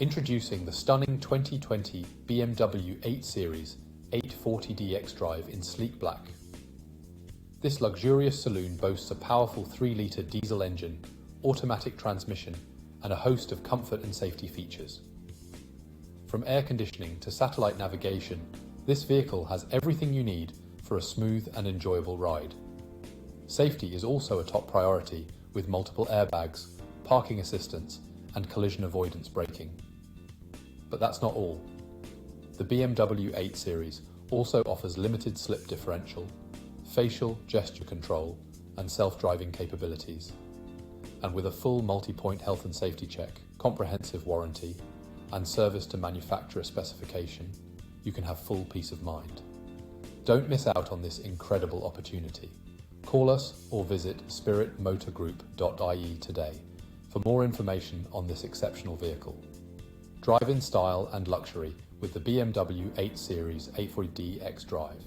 Introducing the stunning 2020 BMW 8 Series 840d Xdrive in sleek black. This luxurious saloon boasts a powerful 3-litre diesel engine, automatic transmission, and a host of comfort and safety features. From air conditioning to satellite navigation, this vehicle has everything you need for a smooth and enjoyable ride. Safety is also a top priority with multiple airbags, parking assistance, and collision avoidance braking. But that's not all. The BMW 8 Series also offers limited slip differential, facial gesture control, and self-driving capabilities. And with a full multi-point health and safety check, comprehensive warranty, and service to manufacturer specification, you can have full peace of mind. Don't miss out on this incredible opportunity. Call us or visit spiritmotorgroup.ie today for more information on this exceptional vehicle. Drive in style and luxury with the BMW 8 Series 840d Xdrive.